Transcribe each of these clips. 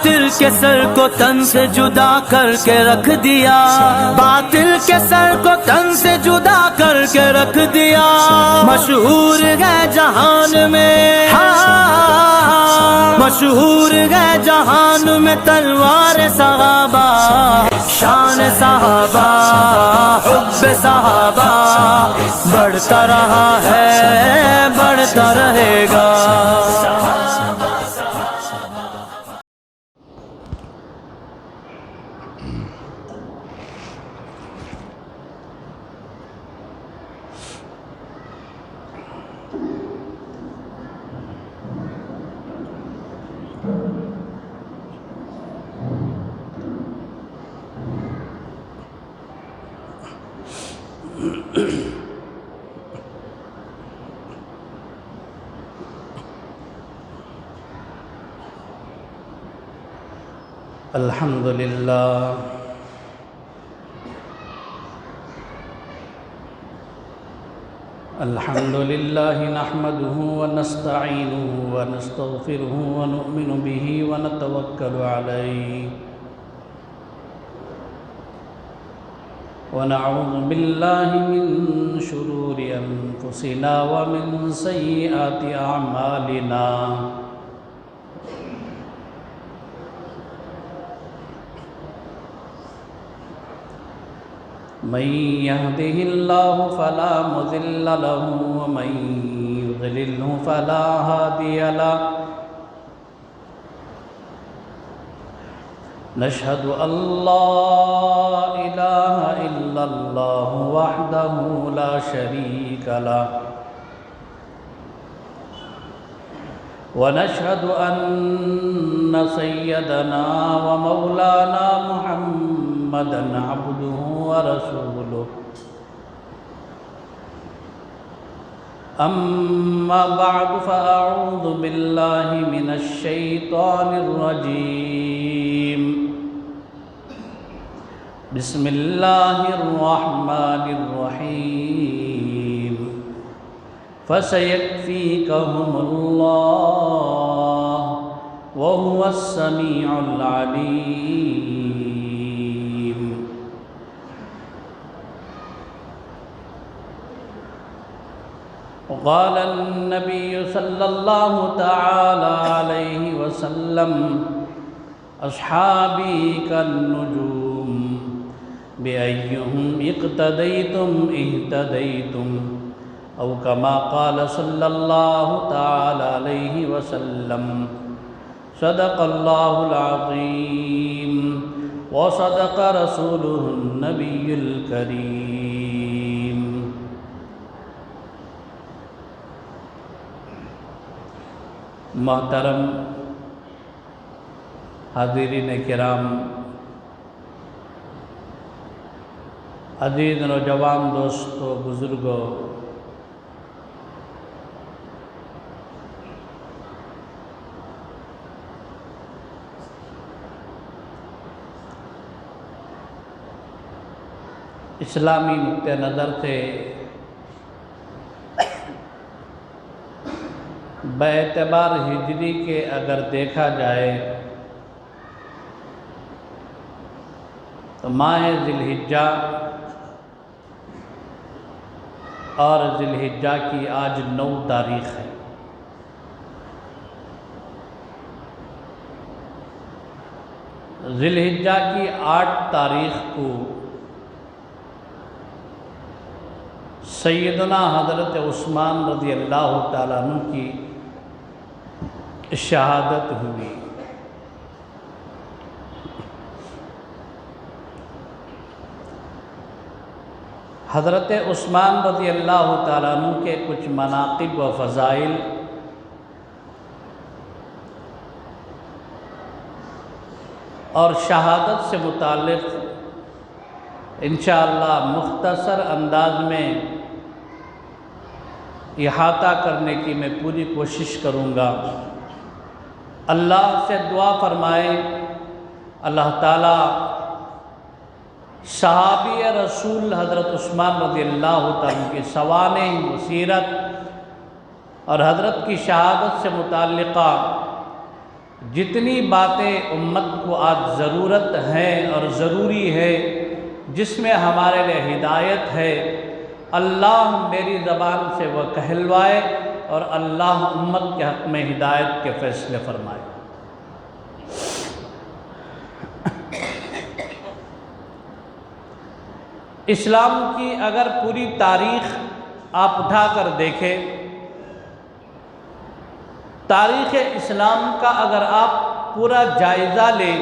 باطل کے سر کو تن سے جدا کر کے رکھ دیا، باطل کے سر کو تن سے جدا کر کے رکھ دیا، مشہور ہے جہان میں، مشہور ہے جہان میں تلوار صحابہ، شان صحابہ، حب صحابہ، بڑھتا رہا ہے بڑھتا رہے گا۔ الحمد للہ الحمد للہ نحمده ونستعینه ونستغفره ونؤمن به ونتوکل علیہ ونعوذ باللہ من شرور انفسنا ومن سیئات اعمالنا من يهده الله فلا مضل له ومن يضلله فلا هادي له نشهد أن لا إله إلا الله وحده لا شريك له ونشهد أن سيدنا ومولانا محمدًا عبده ورسوله أما بعد فأعوذ بالله من الشيطان الرجيم بسم الله الرحمن الرحيم فسيكفيكهم الله وهو السميع العليم وقال النبي صلى الله تعالى عليه وسلم أصحابي كالنجوم بأيهم اقتديتم اهتديتم أو كما قال صلى الله تعالى عليه وسلم صدق الله العظيم وصدق رسوله النبي الكريم محترم حاضرین کرام، عزیز نوجوان دوستو، بزرگوں، اسلامی نقطہ نظر سے باعتبار ہجری کے اگر دیکھا جائے تو ماہ ذی الحجہ اور ذی الحجہ کی آج 9 تاریخ ہے۔ ذی الحجہ کی 8 تاریخ کو سیدنا حضرت عثمان رضی اللہ تعالیٰ عنہ کی شہادت ہوئی۔ حضرت عثمان رضی اللہ تعالیٰ عنہ کے کچھ مناقب و فضائل اور شہادت سے متعلق انشاءاللہ مختصر انداز میں احاطہ کرنے کی میں پوری کوشش کروں گا۔ اللہ سے دعا فرمائے اللہ تعالیٰ صحابی رسول حضرت عثمان رضی اللہ تعالیٰ کی سوانح و سیرت اور حضرت کی شہادت سے متعلقہ جتنی باتیں امت کو آج ضرورت ہیں اور ضروری ہے، جس میں ہمارے لیے ہدایت ہے، اللہ میری زبان سے وہ کہلوائے اور اللہ امت کے حق میں ہدایت کے فیصلے فرمائے۔ اسلام کی اگر پوری تاریخ آپ اٹھا کر دیکھیں، تاریخ اسلام کا اگر آپ پورا جائزہ لیں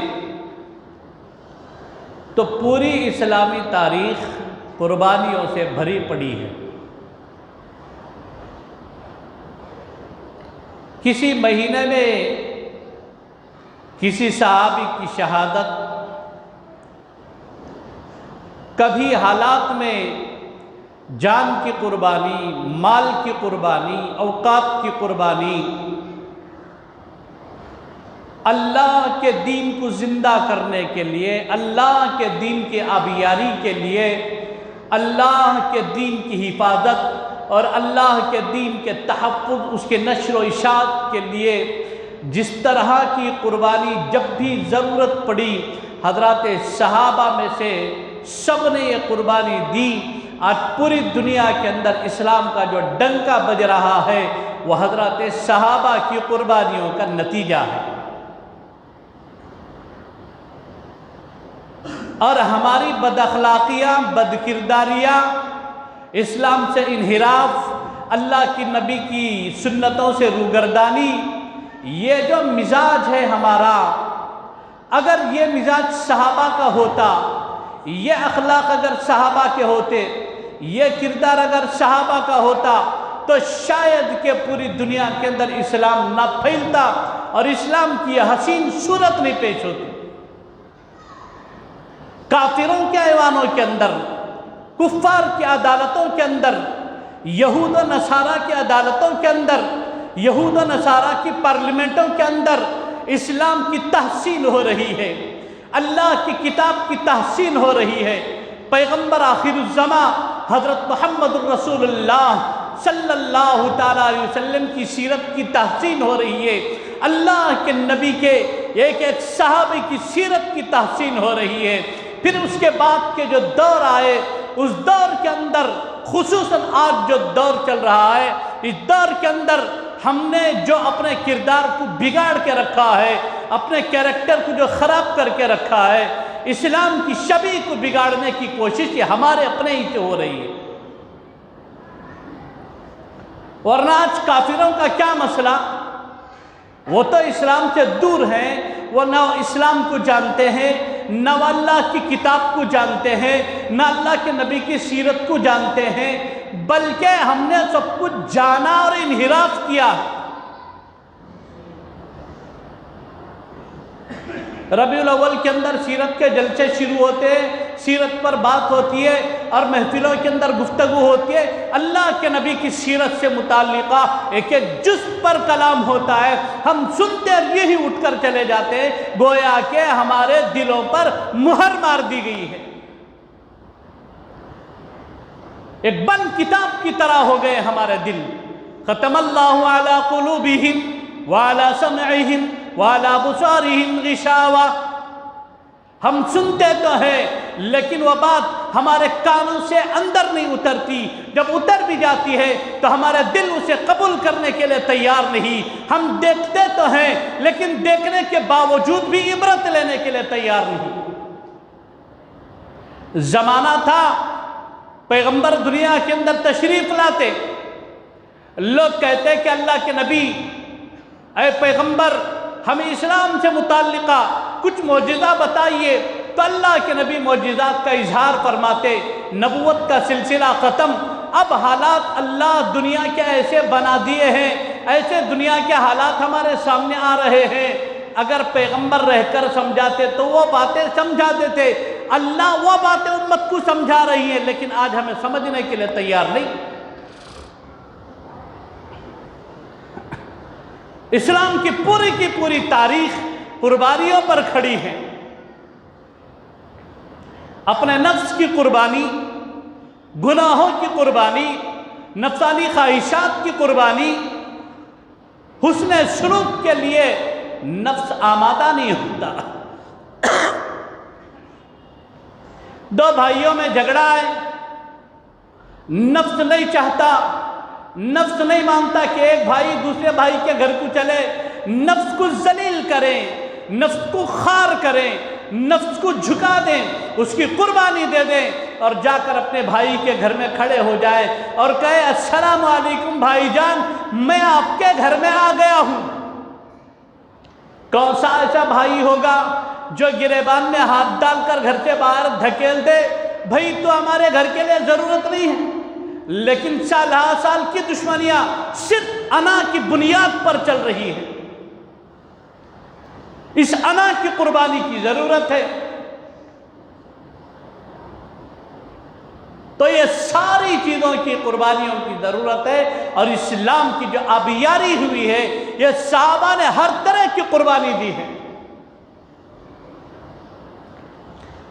تو پوری اسلامی تاریخ قربانیوں سے بھری پڑی ہے۔ کسی مہینے میں کسی صحابی کی شہادت، کبھی حالات میں جان کی قربانی، مال کی قربانی، اوقات کی قربانی، اللہ کے دین کو زندہ کرنے کے لیے، اللہ کے دین کی آبیاری کے لیے، اللہ کے دین کی حفاظت اور اللہ کے دین کے تحفظ، اس کے نشر و اشاعت کے لیے جس طرح کی قربانی جب بھی ضرورت پڑی، حضرات صحابہ میں سے سب نے یہ قربانی دی۔ آج پوری دنیا کے اندر اسلام کا جو ڈنکا بج رہا ہے وہ حضرات صحابہ کی قربانیوں کا نتیجہ ہے۔ اور ہماری بد اخلاقیاں، بد کرداریاں، اسلام سے انحراف، اللہ کی نبی کی سنتوں سے روگردانی، یہ جو مزاج ہے ہمارا، اگر یہ مزاج صحابہ کا ہوتا، یہ اخلاق اگر صحابہ کے ہوتے، یہ کردار اگر صحابہ کا ہوتا، تو شاید کہ پوری دنیا کے اندر اسلام نہ پھیلتا اور اسلام کی یہ حسین صورت نہیں پیش ہوتی۔ کافروں کے ایوانوں کے اندر، کفار کی عدالتوں کے اندر، یہود و نصارہ کی عدالتوں کے اندر، یہود و نصارہ کی پارلیمنٹوں کے اندر اسلام کی تحسین ہو رہی ہے، اللہ کی کتاب کی تحسین ہو رہی ہے، پیغمبر آخر الزمان حضرت محمد الرسول اللہ صلی اللہ تعالیٰ علیہ وسلم کی سیرت کی تحسین ہو رہی ہے، اللہ کے نبی کے ایک ایک صحابی کی سیرت کی تحسین ہو رہی ہے۔ پھر اس کے بعد کے جو دور آئے، اس دور کے اندر خصوصاً آج جو دور چل رہا ہے، اس دور کے اندر ہم نے جو اپنے کردار کو بگاڑ کے رکھا ہے، اپنے کیریکٹر کو جو خراب کر کے رکھا ہے، اسلام کی شبیہ کو بگاڑنے کی کوشش یہ ہمارے اپنے ہی سے ہو رہی ہے۔ ورنہ آج کافروں کا کیا مسئلہ؟ وہ تو اسلام سے دور ہیں، وہ نہ اسلام کو جانتے ہیں، نہ اللہ کی کتاب کو جانتے ہیں، نہ اللہ کے نبی کی سیرت کو جانتے ہیں، بلکہ ہم نے سب کچھ جانا اور انحراف کیا۔ ربیع الاول کے اندر سیرت کے جلسے شروع ہوتے ہیں، سیرت پر بات ہوتی ہے اور محفلوں کے اندر گفتگو ہوتی ہے، اللہ کے نبی کی سیرت سے متعلقہ ایک ایک جز پر کلام ہوتا ہے، ہم سنتے یہی اٹھ کر چلے جاتے ہیں گویا کہ ہمارے دلوں پر مہر مار دی گئی ہے، ایک بند کتاب کی طرح ہو گئے ہمارے دل۔ ختم اللہ علی قلوبہم وعلی سمعہم وعلی ابصارہم غشاوہ، ہم سنتے تو ہیں لیکن وہ بات ہمارے کانوں سے اندر نہیں اترتی، جب اتر بھی جاتی ہے تو ہمارے دل اسے قبول کرنے کے لیے تیار نہیں، ہم دیکھتے تو ہیں لیکن دیکھنے کے باوجود بھی عبرت لینے کے لیے تیار نہیں۔ زمانہ تھا پیغمبر دنیا کے اندر تشریف لاتے، لوگ کہتے کہ اللہ کے نبی، اے پیغمبر ہمیں اسلام سے متعلقہ کچھ معجزہ بتائیے، تو اللہ کے نبی معجزات کا اظہار فرماتے، نبوت کا سلسلہ ختم۔ اب حالات اللہ دنیا کے ایسے بنا دیے ہیں، ایسے دنیا کے حالات ہمارے سامنے آ رہے ہیں، اگر پیغمبر رہ کر سمجھاتے تو وہ باتیں سمجھا دیتے، اللہ وہ باتیں امت کو سمجھا رہی ہیں لیکن آج ہمیں سمجھنے کے لیے تیار نہیں۔ اسلام کی پوری تاریخ قربانیوں پر کھڑی ہے، اپنے نفس کی قربانی، گناہوں کی قربانی، نفسانی خواہشات کی قربانی، حسن سلوک کے لیے نفس آمادہ نہیں ہوتا۔ دو بھائیوں میں جھگڑا ہے، نفس نہیں چاہتا، نفس نہیں مانتا کہ ایک بھائی دوسرے بھائی کے گھر کو چلے، نفس کو ذلیل کریں، نفس کو خار کریں، نفس کو جھکا دیں، اس کی قربانی دے دیں اور جا کر اپنے بھائی کے گھر میں کھڑے ہو جائے اور کہے السلام علیکم بھائی جان، میں آپ کے گھر میں آ گیا ہوں۔ کون سا ایسا بھائی ہوگا جو گریبان میں ہاتھ ڈال کر گھر سے باہر دھکیل دے، بھائی تو ہمارے گھر کے لیے ضرورت نہیں ہے؟ لیکن سال ہا سال کی دشمنیاں صرف انا کی بنیاد پر چل رہی ہے، اس انا کی قربانی کی ضرورت ہے۔ تو یہ ساری چیزوں کی قربانیوں کی ضرورت ہے، اور اسلام کی جو آبیاری ہوئی ہے یہ صحابہ نے ہر طرح کی قربانی دی ہے۔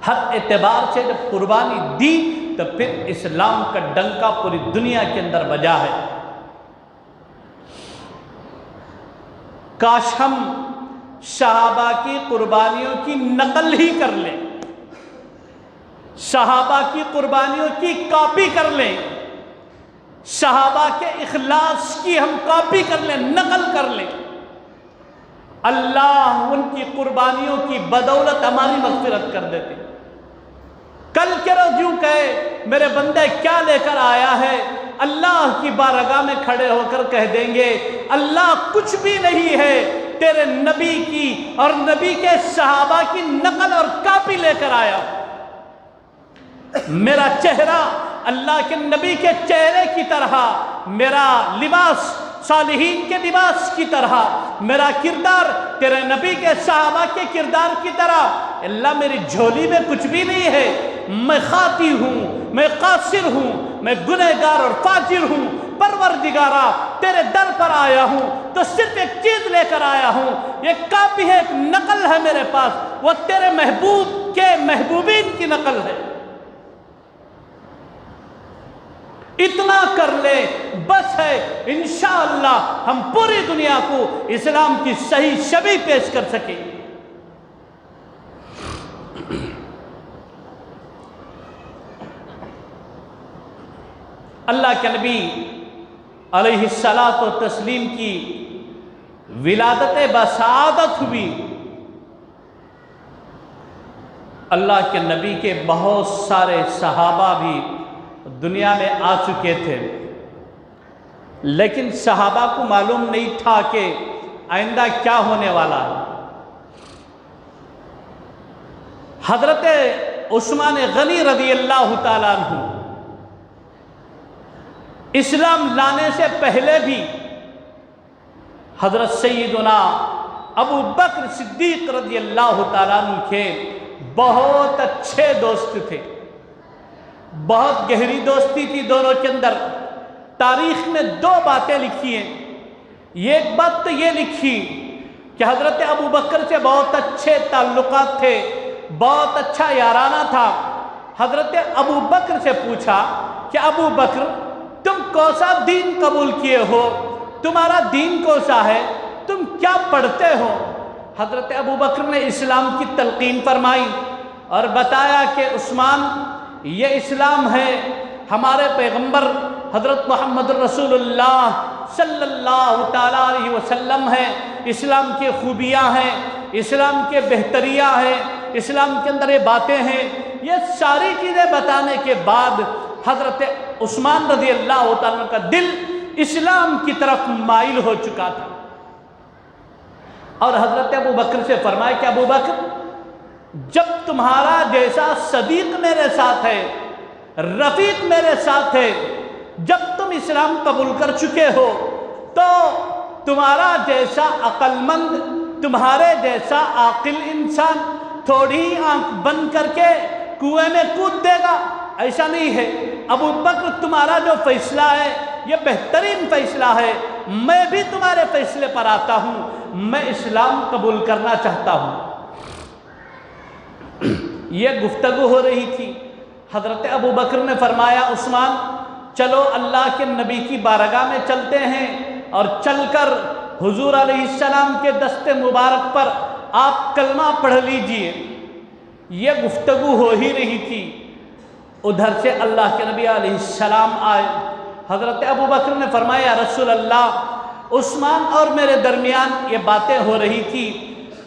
ہر اعتبار سے جب قربانی دی تو پھر اسلام کا ڈنکا پوری دنیا کے اندر بجا ہے۔ کاش ہم صحابہ کی قربانیوں کی نقل ہی کر لیں، صحابہ کی قربانیوں کی کاپی کر لیں، صحابہ کے اخلاص کی ہم کاپی کر لیں، نقل کر لیں۔ اللہ ان کی قربانیوں کی بدولت ہماری مغفرت کر دیتے۔ کل کے روز یوں کہے میرے بندے کیا لے کر آیا ہے، اللہ کی بارگاہ میں کھڑے ہو کر کہہ دیں گے اللہ کچھ بھی نہیں ہے، تیرے نبی کی اور نبی کے صحابہ کی نقل اور کاپی لے کر آیا۔ میرا چہرہ اللہ کے نبی کے چہرے کی طرح، میرا لباس صالحین کے لباس کی طرح، میرا کردار تیرے نبی کے صحابہ کے کردار کی طرح۔ اللہ میری جھولی میں کچھ بھی نہیں ہے، میں خاطی ہوں، میں قاصر ہوں، میں گنہگار اور فاجر ہوں، پروردگارا تیرے در پر آیا ہوں تو صرف ایک چیز لے کر آیا ہوں، یہ کاپی ہے، ایک نقل ہے میرے پاس، وہ تیرے محبوب کے محبوبین کی نقل ہے۔ اتنا کر لے بس ہے، انشاءاللہ ہم پوری دنیا کو اسلام کی صحیح شبیہ پیش کر سکیں۔ اللہ کے نبی علیہ الصلاۃ والتسلیم کی ولادت بسعادت ہوئی، اللہ کے نبی کے بہت سارے صحابہ بھی دنیا میں آ چکے تھے، لیکن صحابہ کو معلوم نہیں تھا کہ آئندہ کیا ہونے والا ہے۔ حضرت عثمان غنی رضی اللہ تعالیٰ عنہ اسلام لانے سے پہلے بھی حضرت سیدنا ابو بکر صدیق رضی اللہ تعالیٰ عنہ کے بہت اچھے دوست تھے، بہت گہری دوستی تھی دونوں کے اندر۔ تاریخ میں دو باتیں لکھی ہیں، ایک بات تو یہ لکھی کہ حضرت ابو بکر سے بہت اچھے تعلقات تھے، بہت اچھا یارانہ تھا۔ حضرت ابو بکر سے پوچھا کہ ابو بکر تم کون سا دین قبول کیے ہو، تمہارا دین کون سا ہے، تم کیا پڑھتے ہو؟ حضرت ابو بکر نے اسلام کی تلقین فرمائی اور بتایا کہ عثمان یہ اسلام ہے، ہمارے پیغمبر حضرت محمد رسول اللہ صلی اللہ تعالیٰ علیہ وسلم ہے، اسلام کی خوبیاں ہیں، اسلام کے بہتریاں ہیں، اسلام کے اندر یہ باتیں ہیں۔ یہ ساری چیزیں بتانے کے بعد حضرت عثمان رضی اللہ تعالیٰ کا دل اسلام کی طرف مائل ہو چکا تھا، اور حضرت ابو بکر سے فرمایا کہ ابو بکر جب تمہارا جیسا صدیق میرے ساتھ ہے، رفیق میرے ساتھ ہے، جب تم اسلام قبول کر چکے ہو تو تمہارا جیسا عقل مند، تمہارے جیسا عاقل انسان تھوڑی آنکھ بند کر کے کنویں میں کود دے گا، ایسا نہیں ہے۔ ابو بکر تمہارا جو فیصلہ ہے یہ بہترین فیصلہ ہے، میں بھی تمہارے فیصلے پر آتا ہوں، میں اسلام قبول کرنا چاہتا ہوں۔ یہ گفتگو ہو رہی تھی، حضرت ابو بکر نے فرمایا عثمان چلو اللہ کے نبی کی بارگاہ میں چلتے ہیں اور چل کر حضور علیہ السلام کے دست مبارک پر آپ کلمہ پڑھ لیجئے۔ یہ گفتگو ہو ہی رہی تھی، ادھر سے اللہ کے نبی علیہ السلام آئے۔ حضرت ابوبکر نے فرمایا یا رسول اللہ، عثمان اور میرے درمیان یہ باتیں ہو رہی تھی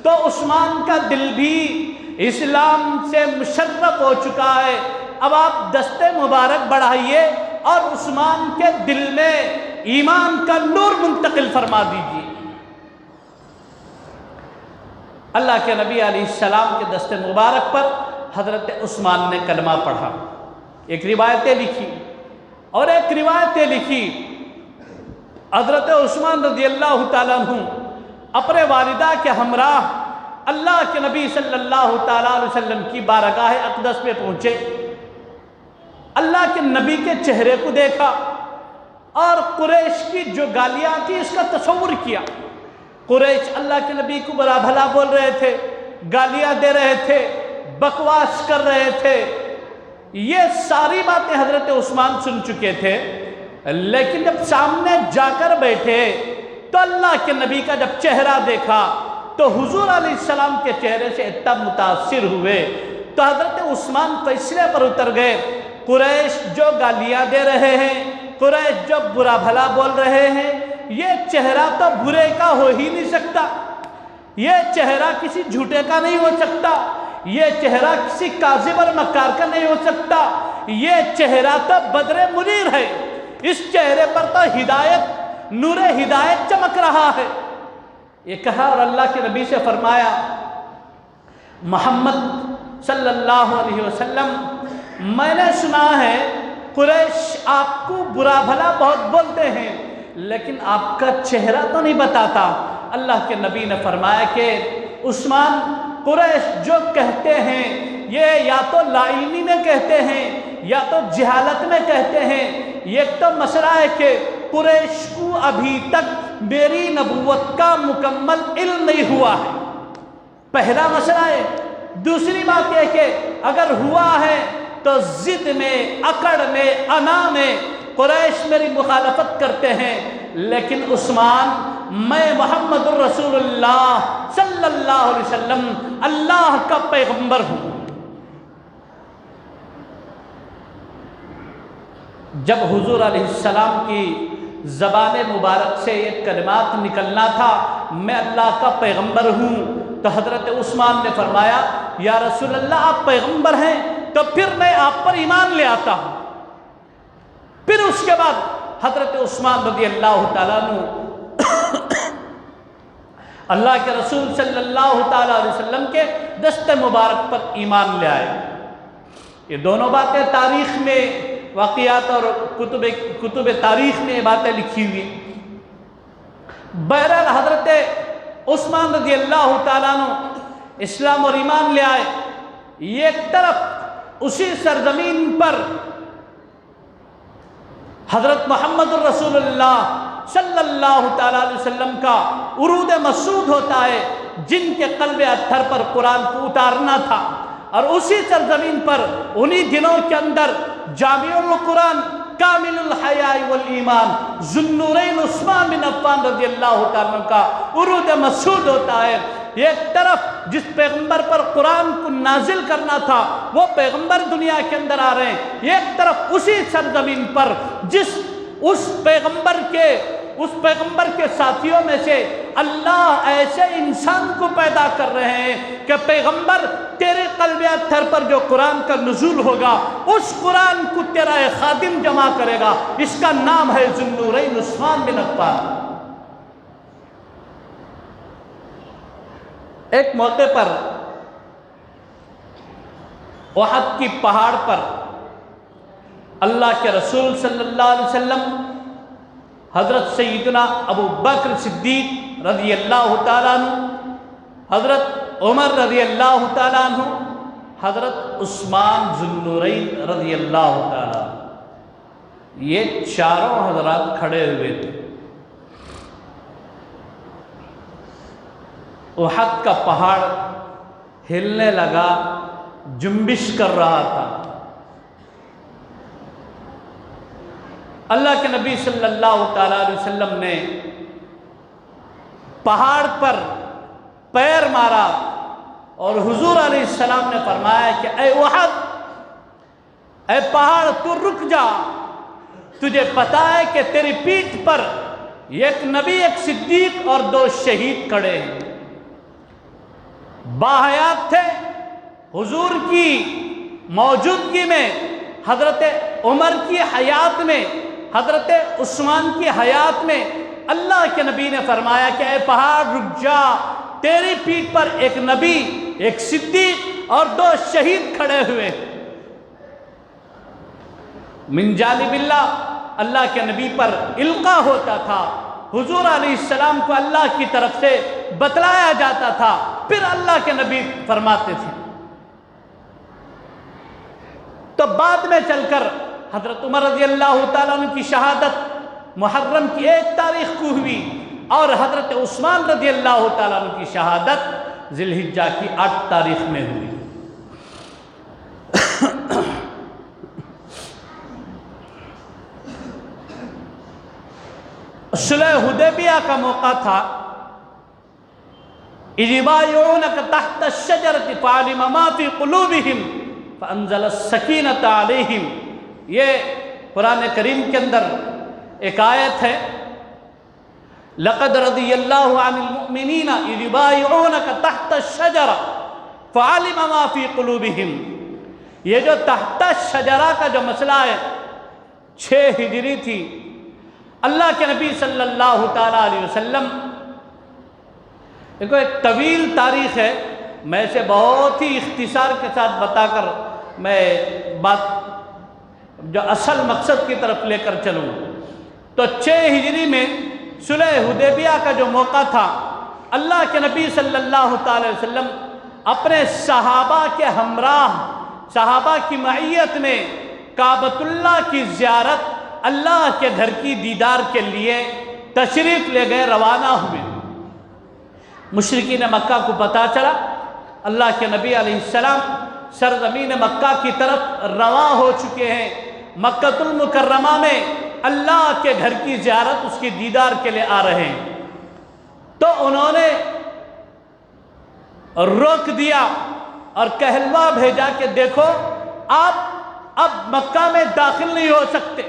تو عثمان کا دل بھی اسلام سے مشرف ہو چکا ہے، اب آپ دست مبارک بڑھائیے اور عثمان کے دل میں ایمان کا نور منتقل فرما دیجیے۔ اللہ کے نبی علیہ السلام کے دست مبارک پر حضرت عثمان نے کلمہ پڑھا۔ ایک روایتیں لکھی اور ایک روایتیں لکھی حضرت عثمان رضی اللہ تعالیٰ عنہ اپنے والدہ کے ہمراہ اللہ کے نبی صلی اللہ تعالیٰ علیہ وسلم کی بارگاہ اقدس میں پہنچے، اللہ کے نبی کے چہرے کو دیکھا اور قریش کی جو گالیاں تھی اس کا تصور کیا۔ قریش اللہ کے نبی کو برا بھلا بول رہے تھے، گالیاں دے رہے تھے، بکواس کر رہے تھے، یہ ساری باتیں حضرت عثمان سن چکے تھے، لیکن جب سامنے جا کر بیٹھے تو اللہ کے نبی کا جب چہرہ دیکھا تو حضور علیہ السلام کے چہرے سے اتنا متاثر ہوئے تو حضرت عثمان فیصلے پر اتر گئے، قریش جو گالیاں دے رہے ہیں، قریش جو برا بھلا بول رہے ہیں، یہ چہرہ تو برے کا ہو ہی نہیں سکتا، یہ چہرہ کسی جھوٹے کا نہیں ہو سکتا، یہ چہرہ کسی کاذب اور مکار کا نہیں ہو سکتا، یہ چہرہ تو بدر منیر ہے، اس چہرے پر تو ہدایت، نور ہدایت چمک رہا ہے۔ یہ کہا اور اللہ کے نبی سے فرمایا محمد صلی اللہ علیہ وسلم، میں نے سنا ہے قریش آپ کو برا بھلا بہت بولتے ہیں لیکن آپ کا چہرہ تو نہیں بتاتا۔ اللہ کے نبی نے فرمایا کہ عثمان، قریش جو کہتے ہیں یہ یا تو لا علمی میں کہتے ہیں یا تو جہالت میں کہتے ہیں، یہ تو مسئلہ ہے کہ قریش کو ابھی تک میری نبوت کا مکمل علم نہیں ہوا ہے، پہلا مسئلہ ہے۔ دوسری بات یہ کہ اگر ہوا ہے تو ضد میں، اکڑ میں، انا میں قریش میری مخالفت کرتے ہیں، لیکن عثمان، میں محمد الرسول اللہ صلی اللہ علیہ وسلم اللہ کا پیغمبر ہوں۔ جب حضور علیہ السلام کی زبان مبارک سے یہ کلمات نکلنا تھا میں اللہ کا پیغمبر ہوں، تو حضرت عثمان نے فرمایا یا رسول اللہ آپ پیغمبر ہیں تو پھر میں آپ پر ایمان لے آتا ہوں۔ پھر اس کے بعد حضرت عثمان رضی اللہ تعالیٰ عنہ اللہ کے رسول صلی اللہ تعالیٰ علیہ وسلم کے دست مبارک پر ایمان لے آئے۔ یہ دونوں باتیں تاریخ میں، واقعات اور کتب تاریخ میں یہ باتیں لکھی ہوئی۔ بہرحال حضرت عثمان رضی اللہ تعالیٰ عنہ اسلام اور ایمان لے آئے۔ ایک طرف اسی سرزمین پر حضرت محمد الرسول اللہ صلی اللہ تعالیٰ علیہ وسلم کا عروج مسعود ہوتا ہے، جن کے قلب اطہر پر قرآن کو اتارنا تھا، اور اسی سرزمین پر انہی دنوں کے اندر جامع القرآن کامل الحیاء والایمان ذو النورین عثمان بن عفان رضی اللہ تعالیٰ عنہ کا عروج مسعود ہوتا ہے۔ ایک طرف جس پیغمبر پر قرآن کو نازل کرنا تھا وہ پیغمبر دنیا کے اندر آ رہے ہیں، ایک طرف اسی سرزمین پر اس پیغمبر کے ساتھیوں میں سے اللہ ایسے انسان کو پیدا کر رہے ہیں کہ پیغمبر تیرے قلب اطہر پر جو قرآن کا نزول ہوگا اس قرآن کو تیرا ایک خادم جمع کرے گا، اس کا نام ہے ذو النورین عثمان بن عفان۔ ایک موقع پر احد کی پہاڑ پر اللہ کے رسول صلی اللہ علیہ وسلم، حضرت سیدنا ابو بکر صدیق رضی اللہ تعالیٰ عنہ، حضرت عمر رضی اللہ تعالیٰ عنہ، حضرت عثمان ذو النورین رضی اللہ تعالیٰ عنہ، یہ چاروں حضرات کھڑے ہوئے تھے۔ احد کا پہاڑ ہلنے لگا، جنبش کر رہا تھا۔ اللہ کے نبی صلی اللہ تعالیٰ علیہ وسلم نے پہاڑ پر پیر مارا اور حضور علیہ السلام نے فرمایا کہ اے احد، اے پہاڑ تو رک جا، تجھے پتا ہے کہ تیری پیٹھ پر ایک نبی، ایک صدیق اور 2 شہید کھڑے ہیں۔ باحیات تھے، حضور کی موجودگی میں، حضرت عمر کی حیات میں، حضرت عثمان کی حیات میں اللہ کے نبی نے فرمایا کہ اے پہاڑ رک جا، تیری پیٹھ پر ایک نبی، ایک صدیق اور 2 شہید کھڑے ہوئے۔ من جانب اللہ کے نبی پر القاء ہوتا تھا، حضور علیہ السلام کو اللہ کی طرف سے بتلایا جاتا تھا، پھر اللہ کے نبی فرماتے تھے۔ تو بعد میں چل کر حضرت عمر رضی اللہ تعالیٰ عنہ کی شہادت محرم کی 1 تاریخ کو ہوئی، اور حضرت عثمان رضی اللہ تعالیٰ عنہ کی شہادت ذی الحجہ کی 8 تاریخ میں ہوئی۔ صلح حدیبیہ کا موقع تھا، اذ یبایعونک تحت الشجرۃ فعلم ما فی قلوبہم فانزل السکینۃ علیہم۔ یہ قرآن کریم کے اندر ایک آیت ہے، لقد رضی اللہ عن المؤمنین اذ یبایعونک تحت الشجرۃ فعلم ما فی قلوبہم۔ یہ جو تحت الشجرہ کا جو مسئلہ ہے 6 ہجری تھی، اللہ کے نبی صلی اللہ تعالیٰ علیہ وسلم، دیکھو ایک طویل تاریخ ہے، میں اسے بہت ہی اختصار کے ساتھ بتا کر میں بات جو اصل مقصد کی طرف لے کر چلوں۔ تو 6 ہجری میں صلح حدیبیہ کا جو موقع تھا، اللہ کے نبی صلی اللہ تعالیٰ علیہ وسلم اپنے صحابہ کے ہمراہ، صحابہ کی معیت میں کعبۃ اللہ کی زیارت، اللہ کے گھر کی دیدار کے لیے تشریف لے گئے، روانہ ہوئے۔ مشرکین مکہ کو پتہ چلا اللہ کے نبی علیہ السلام سرزمین مکہ کی طرف رواں ہو چکے ہیں، مکہ المکرمہ میں اللہ کے گھر کی زیارت، اس کی دیدار کے لیے آ رہے ہیں۔ تو انہوں نے روک دیا اور کہلوا بھیجا کہ دیکھو آپ اب مکہ میں داخل نہیں ہو سکتے۔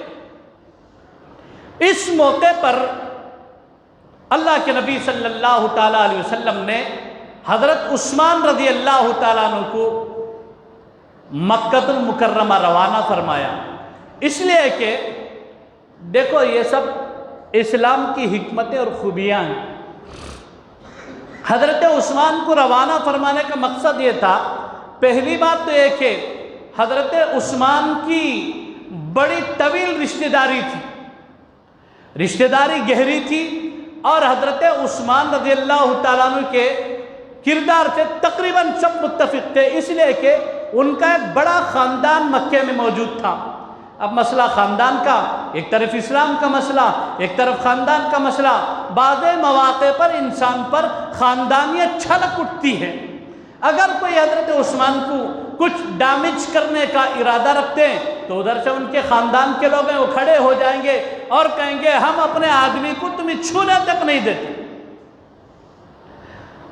اس موقع پر اللہ کے نبی صلی اللہ تعالیٰ علیہ وسلم نے حضرت عثمان رضی اللہ تعالیٰ عنہ کو مکہ المکرمہ روانہ فرمایا، اس لیے کہ دیکھو یہ سب اسلام کی حکمتیں اور خوبیاں ہیں۔ حضرت عثمان کو روانہ فرمانے کا مقصد یہ تھا، پہلی بات تو یہ کہ حضرت عثمان کی بڑی طویل رشتہ داری تھی، رشتہ داری گہری تھی، اور حضرت عثمان رضی اللہ تعالیٰ عنہ کے کردار سے تقریباً سب متفق تھے، اس لیے کہ ان کا ایک بڑا خاندان مکے میں موجود تھا۔ اب مسئلہ خاندان کا، ایک طرف اسلام کا مسئلہ، ایک طرف خاندان کا مسئلہ، بعض مواقع پر انسان پر خاندانیت چھلک اٹھتی ہے۔ اگر کوئی حضرت عثمان کو کچھ ڈیمیج کرنے کا ارادہ رکھتے ہیں تو ادھر سے ان کے خاندان کے لوگ ہیں وہ کھڑے ہو جائیں گے اور کہیں گے ہم اپنے آدمی کو تمہیں چھونے تک نہیں دیتے۔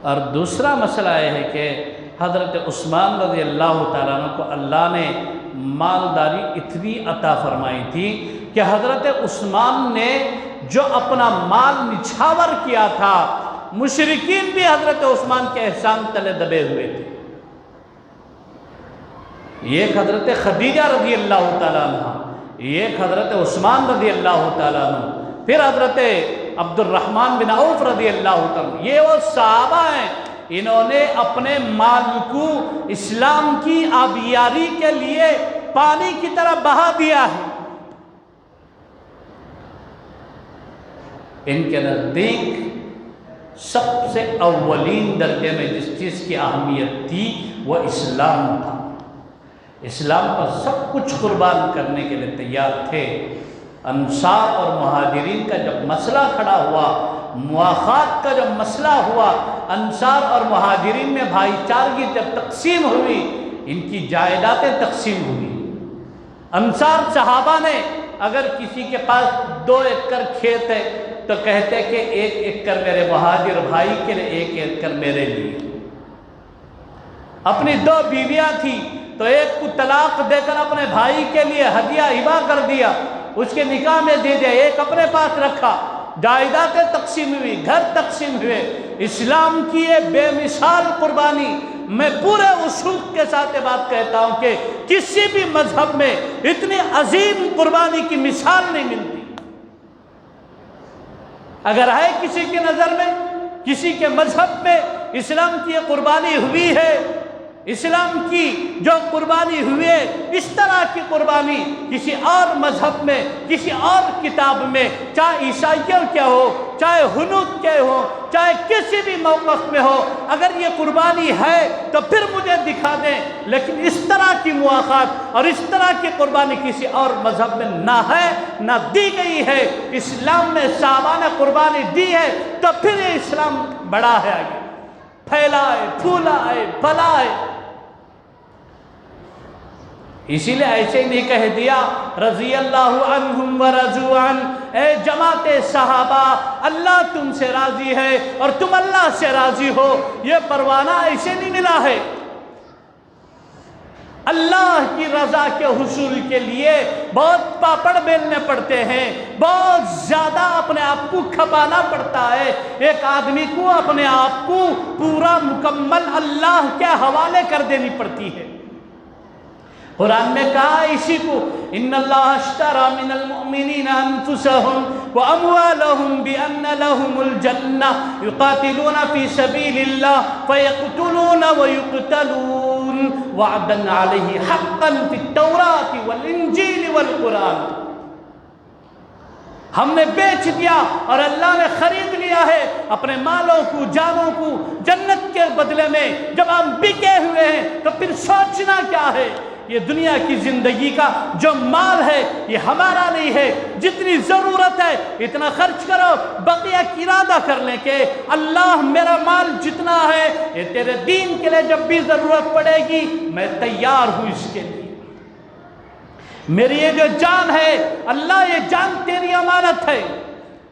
اور دوسرا مسئلہ یہ ہے کہ حضرت عثمان رضی اللہ تعالیٰ عنہ کو اللہ نے مالداری اتنی عطا فرمائی تھی کہ حضرت عثمان نے جو اپنا مال نچھاور کیا تھا، مشرکین بھی حضرت عثمان کے احسان تلے دبے ہوئے تھے۔ ایک حضرت خدیجہ رضی اللہ تعالیٰ عنہ، ایک حضرت عثمان رضی اللہ تعالیٰ عنہ، پھر حضرت عبد الرحمن بن عوف رضی اللہ تعالیٰ عنہ، یہ وہ صحابہ ہیں، انہوں نے اپنے مال کو اسلام کی آبیاری کے لیے پانی کی طرح بہا دیا ہے۔ ان کے نزدیک سب سے اولین درجے میں جس چیز کی اہمیت تھی وہ اسلام تھا، اسلام پر سب کچھ قربان کرنے کے لیے تیار تھے۔ انصار اور مہاجرین کا جب مسئلہ کھڑا ہوا، مواخات کا جب مسئلہ ہوا، انصار اور مہاجرین میں بھائی چارگی جب تقسیم ہوئی، ان کی جائیدادیں تقسیم ہوئی۔ انصار صحابہ نے اگر کسی کے پاس 2 ایکڑ کھیت ہے تو کہتے کہ ایک ایک کر میرے مہاجر بھائی کے لیے، ایک ایک کر میرے لیے۔ اپنی 2 بیویاں تھی تو ایک کو طلاق دے کر اپنے بھائی کے لیے ہدیہ ہبہ کر دیا، اس کے نکاح میں دے دیا، ایک اپنے پاس رکھا، جائیدادیں تقسیم ہوئی، گھر تقسیم ہوئے۔ اسلام کی یہ بے مثال قربانی، میں پورے وثوق کے ساتھ یہ بات کہتا ہوں کہ کسی بھی مذہب میں اتنی عظیم قربانی کی مثال نہیں ملتی۔ اگر ہے کسی کی نظر میں، کسی کے مذہب میں اسلام کی یہ قربانی ہوئی ہے، اسلام کی جو قربانی ہوئی ہے، اس طرح کی قربانی کسی اور مذہب میں، کسی اور کتاب میں، چاہے عیسائیوں کے ہو، چاہے ہنود کے ہو، چاہے کسی بھی موقف میں ہو، اگر یہ قربانی ہے تو پھر مجھے دکھا دیں، لیکن اس طرح کی مواقعات اور اس طرح کی قربانی کسی اور مذہب میں نہ ہے، نہ دی گئی ہے۔ اسلام میں صحابہ نے قربانی دی ہے تو پھر یہ اسلام بڑا ہے، آگے پھیلائے، پھولائے، پھلائے۔ اسی لئے ایسے نہیں کہہ دیا رضی اللہ عنہم ورضوا عنہ، اے جماعت صحابہ اللہ تم سے راضی ہے اور تم اللہ سے راضی ہو۔ یہ پروانہ ایسے نہیں ملا ہے۔ اللہ کی رضا کے حصول کے لیے بہت پاپڑ بیلنے پڑتے ہیں، بہت زیادہ اپنے آپ کو کھپانا پڑتا ہے۔ ایک آدمی کو اپنے آپ کو پورا مکمل اللہ کے حوالے کر دینی پڑتی ہے۔ قرآن میں کہا اسی کو، ان اللہ اشترى من المؤمنین انفسهم واموالهم بان لهم الجنہ یقاتلون فی سبیل اللہ فیقتلون ویقتلون وعدا علیہ حقا فی التوراۃ والانجیل والقرآن۔ ہم نے بیچ دیا اور اللہ نے خرید لیا ہے اپنے مالوں کو، جانوں کو جنت کے بدلے میں۔ جب ہم بکے ہوئے ہیں تو پھر سوچنا کیا ہے؟ یہ دنیا کی زندگی کا جو مال ہے یہ ہمارا نہیں ہے، جتنی ضرورت ہے اتنا خرچ کرو، بقیہ ارادہ کر لیں کہ اللہ میرا مال جتنا ہے یہ تیرے دین کے لیے جب بھی ضرورت پڑے گی میں تیار ہوں اس کے لیے۔ میری یہ جو جان ہے اللہ یہ جان تیری امانت ہے۔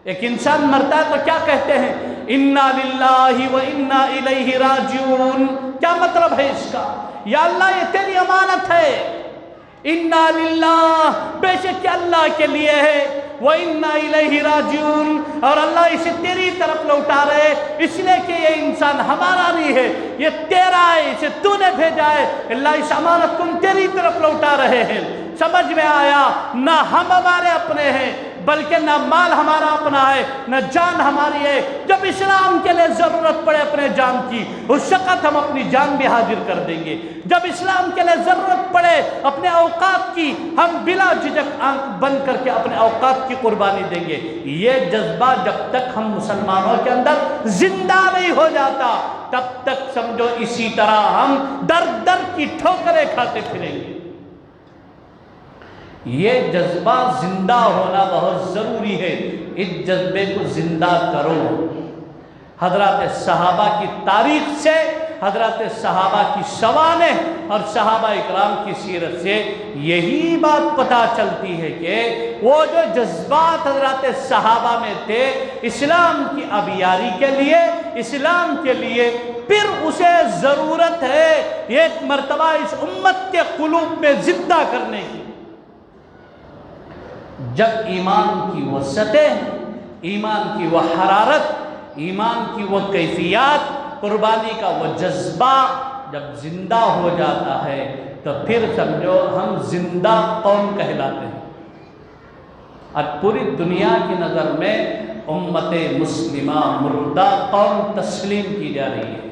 ایک انسان مرتا ہے تو کیا کہتے ہیں؟ انا للہ و انا الیہ راجعون۔ کیا مطلب ہے اس کا؟ یا اللہ یہ تیری امانت ہے، انا للہ بے شک اللہ کے لیے ہے، و انا الیہ راجعون اور اللہ اسے تیری طرف لوٹا رہے، اس لیے کہ یہ انسان ہمارا نہیں ہے، یہ تیرا ہے، اسے تو نے بھیجا ہے، اللہ اس امانت کو تیری طرف لوٹا رہے ہیں۔ سمجھ میں آیا؟ نہ ہم ہمارے اپنے ہیں بلکہ نہ مال ہمارا اپنا ہے، نہ جان ہماری ہے۔ جب اسلام کے لیے ضرورت پڑے اپنے جان کی اس وقت ہم اپنی جان بھی حاضر کر دیں گے۔ جب اسلام کے لیے ضرورت پڑے اپنے اوقات کی، ہم بلا جھجک آنکھ بند کر کے اپنے اوقات کی قربانی دیں گے۔ یہ جذبہ جب تک ہم مسلمانوں کے اندر زندہ نہیں ہو جاتا تب تک سمجھو اسی طرح ہم در در کی ٹھوکریں کھاتے پھریں گے۔ یہ جذبہ زندہ ہونا بہت ضروری ہے، اس جذبے کو زندہ کرو۔ حضرات صحابہ کی تاریخ سے، حضرات صحابہ کی سوانح اور صحابہ اکرام کی سیرت سے یہی بات پتہ چلتی ہے کہ وہ جو جذبات حضرات صحابہ میں تھے اسلام کی ابیاری کے لیے، اسلام کے لیے، پھر اسے ضرورت ہے ایک مرتبہ اس امت کے قلوب میں زندہ کرنے کی۔ جب ایمان کی وہ سطح، ایمان کی وہ حرارت، ایمان کی وہ کیفیات، قربانی کا وہ جذبہ جب زندہ ہو جاتا ہے تو پھر سمجھو ہم زندہ قوم کہلاتے ہیں۔ اور پوری دنیا کی نظر میں امت مسلمہ مردہ قوم تسلیم کی جا رہی ہے،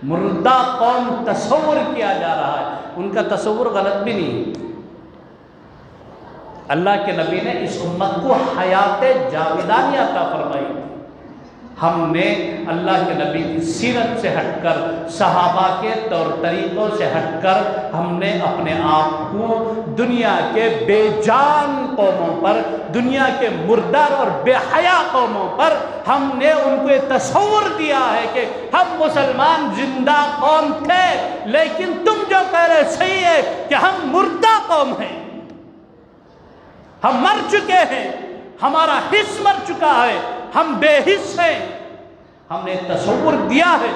مردہ قوم تصور کیا جا رہا ہے۔ ان کا تصور غلط بھی نہیں ہے۔ اللہ کے نبی نے اس امت کو حیات جاویدانی عطا فرمائی تھی۔ ہم نے اللہ کے نبی کی سیرت سے ہٹ کر، صحابہ کے طور طریقوں سے ہٹ کر، ہم نے اپنے آپ کو دنیا کے بے جان قوموں پر، دنیا کے مردار اور بے حیا قوموں پر ہم نے ان کو یہ تصور دیا ہے کہ ہم مسلمان زندہ قوم تھے، لیکن تم جو کہہ رہے صحیح ہے کہ ہم مردہ قوم ہیں، ہم مر چکے ہیں، ہمارا حص مر چکا ہے۔ ہم بے حس ہیں، ہم نے تصور دیا ہے،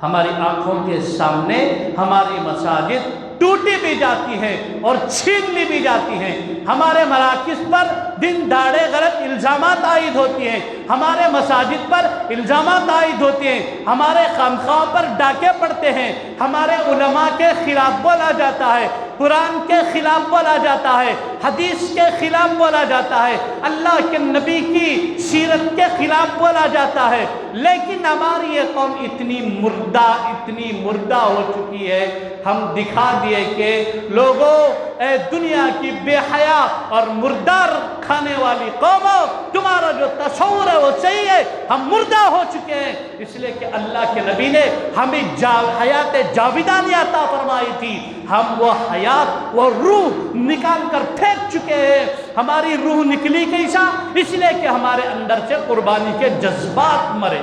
ہماری آنکھوں کے سامنے ہماری مساجد ٹوٹی بھی جاتی ہیں اور چھین لی بھی جاتی ہیں، ہمارے مراکز پر دن دہاڑے غلط الزامات عائد ہوتی ہیں، ہمارے مساجد پر الزامات عائد ہوتے ہیں، ہمارے خانقاہوں پر ڈاکے پڑتے ہیں، ہمارے علماء کے خلاف بولا جاتا ہے، قرآن کے خلاف بولا جاتا ہے، حدیث کے خلاف بولا جاتا ہے، اللہ کے نبی کی سیرت کے خلاف بولا جاتا ہے، لیکن ہماری یہ قوم اتنی مردہ ہو چکی ہے، ہم دکھا دیے کہ لوگوں، اے دنیا کی بے حیا اور مردار کھانے والی قوموں، تمہارا جو تصور ہے وہ صحیح ہے، ہم مردہ ہو چکے ہیں، اس لیے کہ اللہ کے نبی نے ہمیں حیات جاویدانی عطا فرمائی تھی، ہم وہ حیات، وہ روح نکال کر پھینک چکے ہیں، ہماری روح نکلی کیسا؟ اس لیے کہ ہمارے اندر سے قربانی کے جذبات مرے۔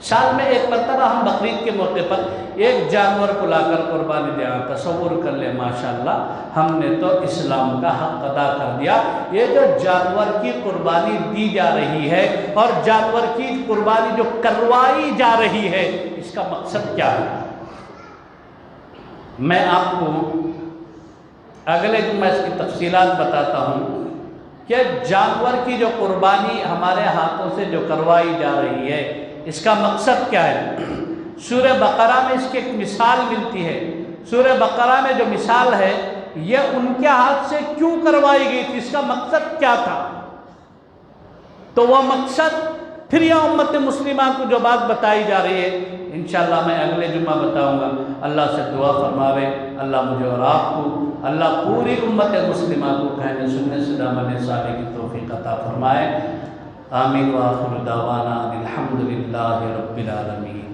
سال میں ایک مرتبہ ہم بقرعید کے موقع پر ایک جانور کو لا کر قربانی دیا، تصور کر لیں ماشاءاللہ ہم نے تو اسلام کا حق ادا کر دیا۔ یہ جو جانور کی قربانی دی جا رہی ہے اور جانور کی قربانی جو کروائی جا رہی ہے، اس کا مقصد کیا ہے؟ میں آپ کو اگلے جمعہ اس کی تفصیلات بتاتا ہوں کہ جانور کی جو قربانی ہمارے ہاتھوں سے جو کروائی جا رہی ہے، اس کا مقصد کیا ہے؟ سورہ بقرہ میں اس کی ایک مثال ملتی ہے۔ سورہ بقرہ میں جو مثال ہے یہ ان کے ہاتھ سے کیوں کروائی گئی تھی، اس کا مقصد کیا تھا؟ تو وہ مقصد پھر یہ امت مسلمہ کو جو بات بتائی جا رہی ہے انشاءاللہ میں اگلے جمعہ بتاؤں گا۔ اللہ سے دعا فرماوے اللہ مجھے اور آپ کو، اللہ پوری امت مسلمہ کو کہنے سننے سے عمل صالح کی توفیق عطا فرمائے۔ آمین وآخر دعوانا الحمدللہ رب العالمین۔